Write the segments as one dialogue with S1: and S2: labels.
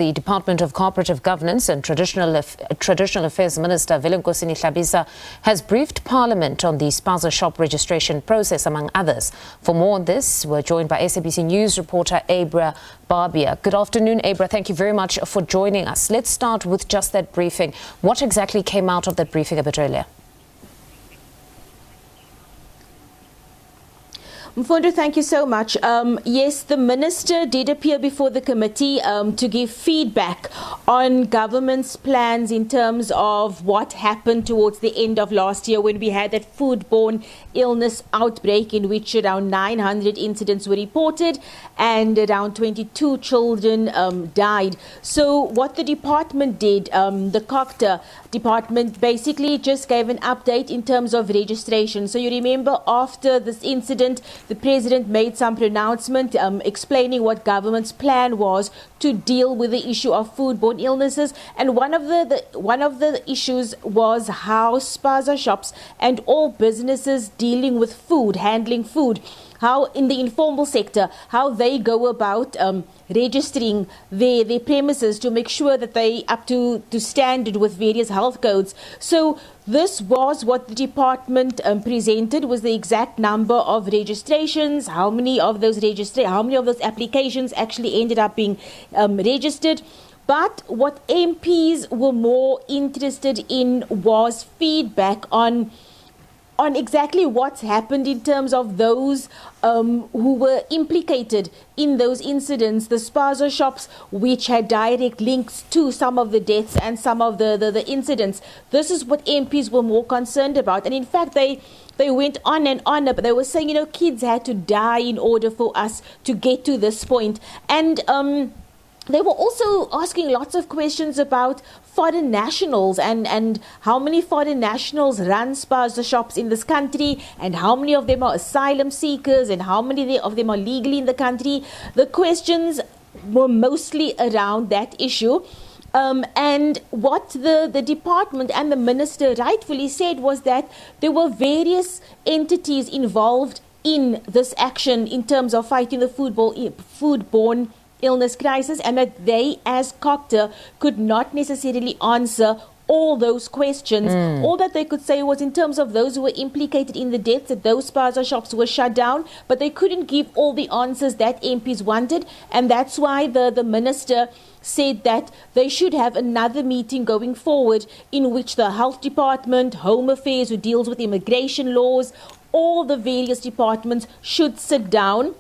S1: The Department of Cooperative Governance and Traditional Affairs Minister Velenkosini Hlabisa has briefed Parliament on the Spaza shop registration process, among others. For more on this, we're joined by SABC News reporter Abra Barbier. Good afternoon, Abra. Thank you very much for joining us. Let's start with just that briefing. What exactly came out of that briefing a bit earlier?
S2: Mfundo, thank you so much. Yes, the minister did appear before the committee to give feedback on government's plans in terms of what happened towards the end of last year when we had that foodborne illness outbreak in which around 900 incidents were reported and around 22 children died. So what the department did, the Cooperative department basically just gave an update in terms of registration. So you remember after this incident, the president made some pronouncement explaining what government's plan was to deal with the issue of foodborne illnesses, and one of the issues was how Spaza shops and all businesses dealing with food, handling food, how in the informal sector, how they go about registering their premises to make sure that they up to standard with various health codes. So this was what the department presented, was the exact number of registrations, how many of those applications actually ended up being registered. But what MPs were more interested in was feedback on exactly what's happened in terms of those who were implicated in those incidents, the Spaza shops which had direct links to some of the deaths and some of the incidents. This is what MPs were more concerned about. And in fact, they went on and on, but they were saying, kids had to die in order for us to get to this point. And they were also asking lots of questions about foreign nationals and how many foreign nationals run Spaza shops in this country, and how many of them are asylum seekers, and how many of them are legally in the country. The questions were mostly around that issue. And what the department and the minister rightfully said was that there were various entities involved in this action in terms of fighting the foodborne illness crisis, and that they as Cooperative could not necessarily answer all those questions. All that they could say was in terms of those who were implicated in the deaths, that those Spaza shops were shut down, but they couldn't give all the answers that MPs wanted, and that's why the minister said that they should have another meeting going forward in which the health department, home affairs, who deals with immigration laws, all the various departments should sit down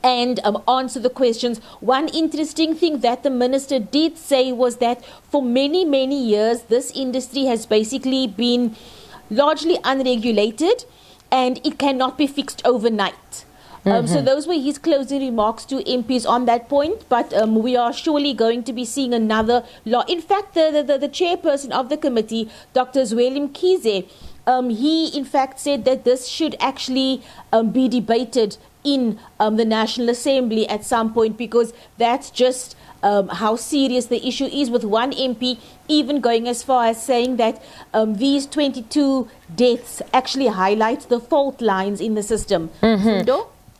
S2: and answer the questions. One interesting thing that the minister did say was that for many, many years, this industry has basically been largely unregulated and it cannot be fixed overnight. So those were his closing remarks to MPs on that point. But we are surely going to be seeing another law. In fact, the chairperson of the committee, Dr. Velenkosini, he in fact said that this should actually be debated in the National Assembly at some point, because that's just how serious the issue is, with one MP even going as far as saying that these 22 deaths actually highlight the fault lines in the system.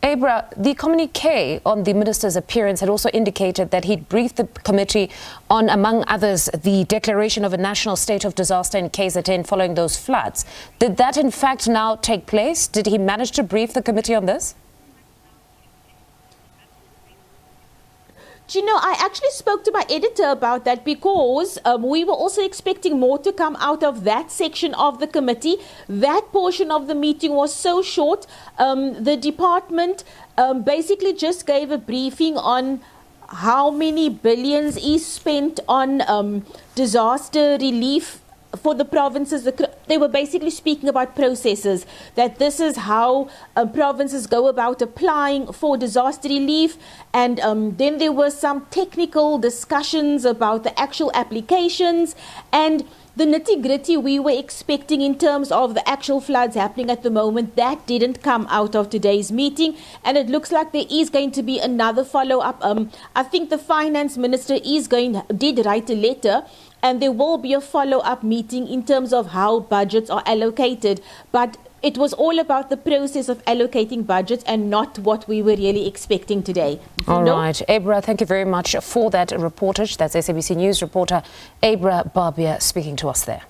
S1: Abra, the communique on the minister's appearance had also indicated that he'd briefed the committee on, among others, the declaration of a national state of disaster in KZN following those floods. Did that in fact now take place? Did he manage to brief the committee on this?
S2: I actually spoke to my editor about that, because we were also expecting more to come out of that section of the committee. That portion of the meeting was so short. The department basically just gave a briefing on how many billions is spent on disaster relief for the provinces. They were basically speaking about processes, that this is how provinces go about applying for disaster relief, and then there were some technical discussions about the actual applications and the nitty-gritty we were expecting in terms of the actual floods happening at the moment. That didn't come out of today's meeting, and it looks like there is going to be another follow-up. I think the finance minister did write a letter, and there will be a follow-up meeting in terms of how budgets are allocated. But it was all about the process of allocating budgets and not what we were really expecting today.
S1: All right, Abra, thank you very much for that reportage. That's SABC News reporter Abra Barbier speaking to us there.